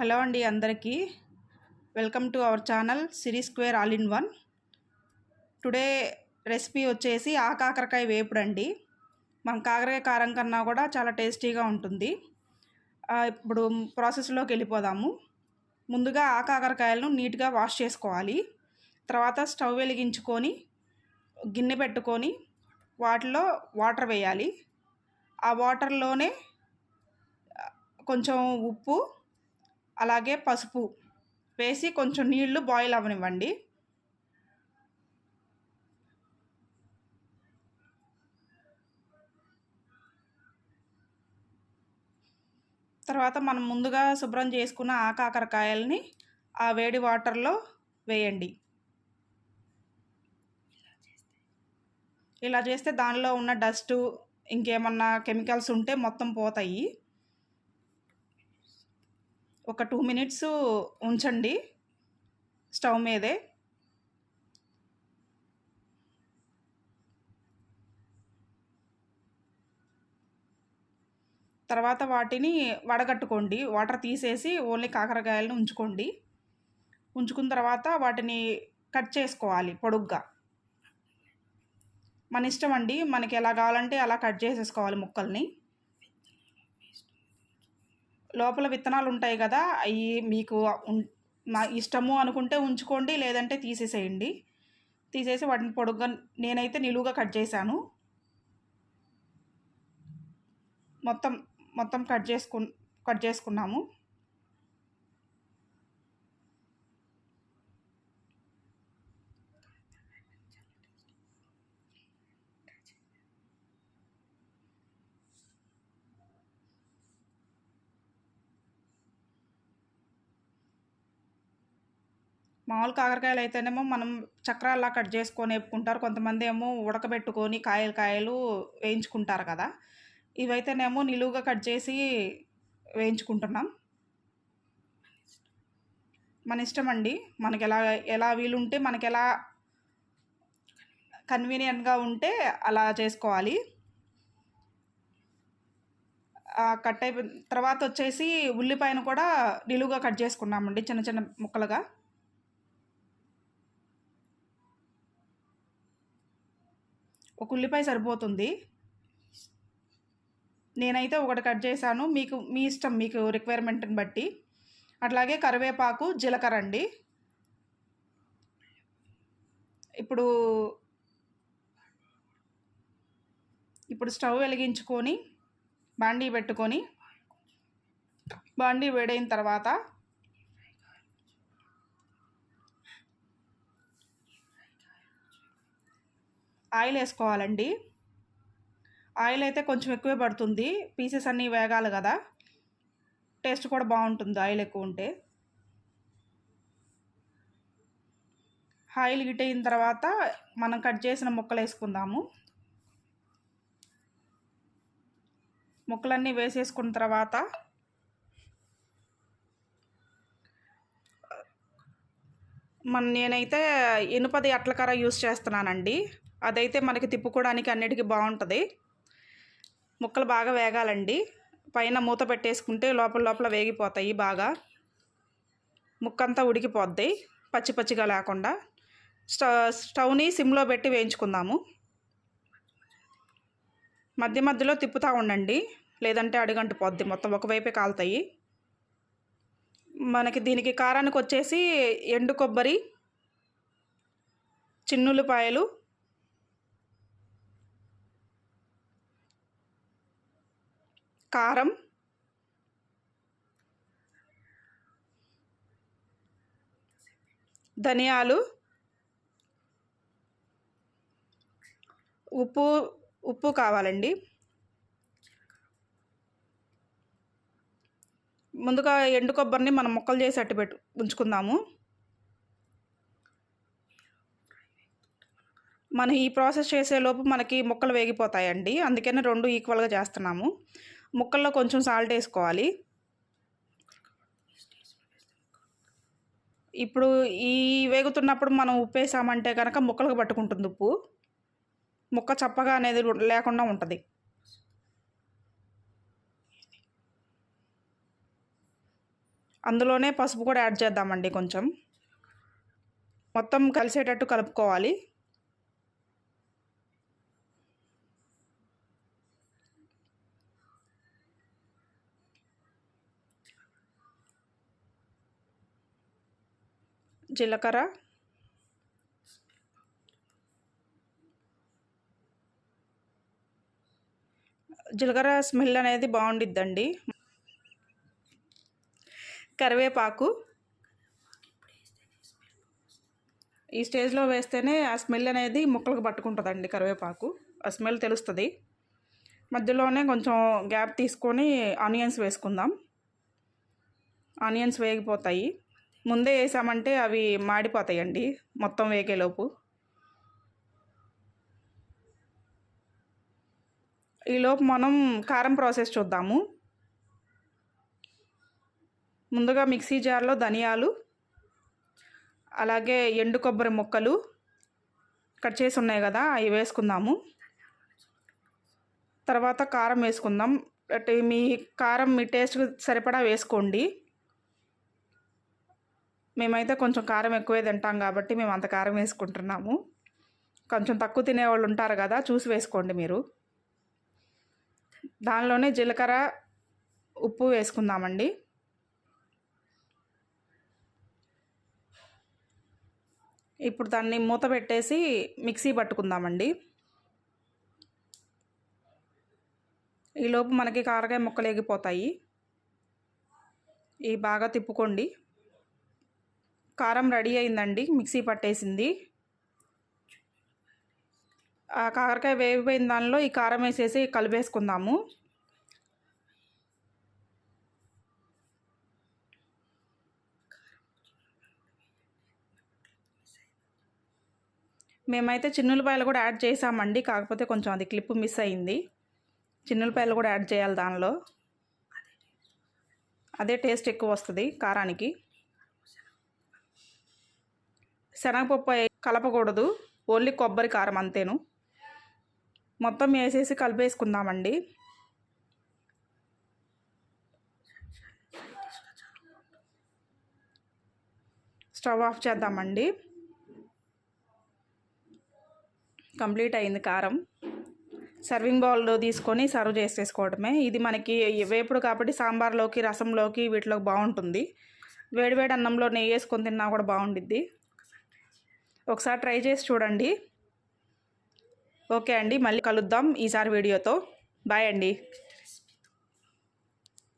Hello అండి అందరికీ welcome to our channel Siri square all in one. Today recipe వచ్చేసి కాకరకాయ వేపుడు అండి. మన కాకరకాయ కారం కన్నా కూడా చాలా టేస్టీగా ఉంటుంది. ఇప్పుడు ప్రాసెస్లోకి వెళ్ళిపోదాము. ముందుగా కాకరకాయలను నీట్గా వాష్ చేసుకోవాలి. తర్వాత స్టవ్ వెలిగించుకొని గిన్నె పెట్టుకొని వాటిలో వాటర్ వేయాలి. ఆ వాటర్లోనే కొంచెం ఉప్పు అలాగే పసుపు వేసి కొంచెం నీళ్లు బాయిల్ అవ్వనివ్వండి. తర్వాత మనం ముందుగా శుభ్రం చేసుకున్న కాకరకాయల్ని ఆ వేడి వాటర్లో వేయండి. ఇలా చేస్తే దానిలో ఉన్న డస్టు ఇంకేమన్నా కెమికల్స్ ఉంటే మొత్తం పోతాయి. ఒక 2 మినిట్స్ ఉంచండి స్టవ్ మీదే. తర్వాత వాటిని వడగట్టుకోండి. వాటర్ తీసేసి ఓన్లీ కాకరకాయలను ఉంచుకోండి. ఉంచుకున్న తర్వాత వాటిని కట్ చేసుకోవాలి పొడుగ్గా. మన ఇష్టం అండి, మనకి ఎలా కావాలంటే అలా కట్ చేసేసుకోవాలి ముక్కల్ని. లోపల విత్తనాలు ఉంటాయి కదా, అవి మీకు మా ఇష్టము అనుకుంటే ఉంచుకోండి, లేదంటే తీసేసేయండి. తీసేసి వాటిని పొడుగ్గా, నేనైతే నిలువుగా కట్ చేశాను. మొత్తం కట్ చేసుకున్నాము. మామూలు కాకరకాయలు అయితేనేమో మనం చక్రాల్లా కట్ చేసుకొని వేపుకుంటారు. కొంతమంది ఏమో ఉడకబెట్టుకొని కాయలు వేయించుకుంటారు కదా. ఇవైతేనేమో నిలువుగా కట్ చేసి వేయించుకుంటున్నాం. మన ఇష్టం అండి, మనకి ఎలా వీలుంటే, మనకి ఎలా కన్వీనియంట్గా ఉంటే అలా చేసుకోవాలి. కట్ అయిపోయిన తర్వాత వచ్చేసి ఉల్లిపాయను కూడా నిలువుగా కట్ చేసుకున్నామండి, చిన్న చిన్న ముక్కలుగా. ఒక ఉల్లిపాయ సరిపోతుంది. నేనైతే ఒకటి కట్ చేశాను. మీ ఇష్టం, మీకు రిక్వైర్మెంట్ని బట్టి. అట్లాగే కరివేపాకు, జీలకర్ర అండి. ఇప్పుడు స్టవ్ వెలిగించుకొని బాండీ పెట్టుకొని, బాండీ వేడైన తర్వాత ఆయిల్ వేసుకోవాలండి. ఆయిల్ అయితే కొంచెం ఎక్కువే పడుతుంది, పీసెస్ అన్నీ వేగాలి కదా, టేస్ట్ కూడా బాగుంటుంది ఆయిల్ ఎక్కువ ఉంటే. ఆయిల్ గిట్ అయిన తర్వాత మనం కట్ చేసిన ముక్కలు వేసుకుందాము. ముక్కలన్నీ వేసేసుకున్న తర్వాత నేనైతే ఇనుపది అట్లకర్ర యూస్ చేస్తున్నానండి. అదైతే మనకి తిప్పుకోవడానికి అన్నిటికీ బాగుంటుంది. ముక్కలు బాగా వేగాలండి. పైన మూత పెట్టేసుకుంటే లోపల వేగిపోతాయి బాగా. ముక్కంతా ఉడికిపోద్ది పచ్చి పచ్చిగా లేకుండా. స్టవ్ని సిమ్లో పెట్టి వేయించుకుందాము. మధ్య మధ్యలో తిప్పుతూ ఉండండి, లేదంటే అడుగంటిపోద్ది, మొత్తం ఒకవైపే కాలుతాయి. మనకి దీనికి కారానికి వచ్చేసి ఎండు కొబ్బరి, చిన్నుల్లిపాయలు, కారం, ధనియాలు, ఉప్పు కావాలండి. ముందుగా ఎండు కొబ్బరిని మనం ముక్కలు చేసి అట్టి ఉంచుకుందాము. మనం ఈ ప్రాసెస్ చేసేలోపు మనకి ముక్కలు వేగిపోతాయండి, అందుకని రెండు ఈక్వల్గా చేస్తున్నాము. ముక్కల్లో కొంచెం సాల్ట్ వేసుకోవాలి. ఇప్పుడు ఈ వేగుతున్నప్పుడు మనం ఉప్పు వేసామంటే కనుక ముక్కలకు పట్టుకుంటుంది ఉప్పు. ముక్క చప్పగా అనేది లేకుండా ఉంటుంది. అందులోనే పసుపు కూడా యాడ్ చేద్దామండి. కొంచెం మొత్తం కలిసేటట్టు కలుపుకోవాలి. జీలకర్ర, జీలకర్ర స్మెల్ అనేది బాగుండిద్దండి. కరివేపాకు ఈ స్టేజ్లో వేస్తేనే ఆ స్మెల్ అనేది ముక్కలకు పట్టుకుంటుందండి. కరివేపాకు ఆ స్మెల్ తెలుస్తుంది. మధ్యలోనే కొంచెం గ్యాప్ తీసుకొని ఆనియన్స్ వేసుకుందాం. ఆనియన్స్ వేగిపోతాయి. ముందే వేసామంటే అవి మాడిపోతాయండి మొత్తం వేగేలోపు. ఈలోపు మనం కారం ప్రాసెస్ చూద్దాము. ముందుగా మిక్సీ జార్లో ధనియాలు, అలాగే ఎండు కొబ్బరి ముక్కలు కట్ చేసి ఉన్నాయి కదా, అవి వేసుకుందాము. తర్వాత కారం వేసుకుందాం. మీ కారం మీ టేస్ట్కి సరిపడా వేసుకోండి. మేమైతే కొంచెం కారం ఎక్కువే తింటాం కాబట్టి మేము అంత కారం వేసుకుంటున్నాము. కొంచెం తక్కువ తినేవాళ్ళు ఉంటారు కదా, చూసి వేసుకోండి మీరు. దానిలోనే జీలకర్ర, ఉప్పు వేసుకుందామండి. ఇప్పుడు దాన్ని మూత పెట్టేసి మిక్సీ పట్టుకుందామండి. ఈలోపు మనకి కారకాయ ముక్కలు ఎగిపోతాయి. ఇవి బాగా తిప్పుకోండి. కారం రెడీ అయిందండి, మిక్సీ పట్టేసింది. ఆ కాకరకాయ వేగిపోయిన దానిలో ఈ కారం వేసేసి కలిపేసుకుందాము. మేమైతే చిన్నులపాయలు కూడా యాడ్ చేసామండి, కాకపోతే కొంచెం అది క్లిప్ మిస్ అయింది. చిన్నులపాయలు కూడా యాడ్ చేయాలి దానిలో. అదే టేస్ట్ ఎక్కువ వస్తుంది కారానికి. శనగపప్పు కలపకూడదు, ఓన్లీ కొబ్బరి కారం అంతేను. మొత్తం వేసేసి కలిపేసుకుందామండి. స్టవ్ ఆఫ్ చేద్దామండి. కంప్లీట్ అయింది కారం. సర్వింగ్ బౌల్లో తీసుకొని సర్వ్ చేసేసుకోవడమే. ఇది మనకి వేపుడు కాబట్టి సాంబార్లోకి, రసంలోకి, వీటిలోకి బాగుంటుంది. వేడివేడి అన్నంలో నెయ్యి వేసుకొని తిన్నా కూడా బాగుండిద్ది. ఒకసారి ట్రై చేసి చూడండి. ఓకే అండి, మళ్ళీ కలుద్దాం ఈసారి వీడియోతో. బాయ్ అండి.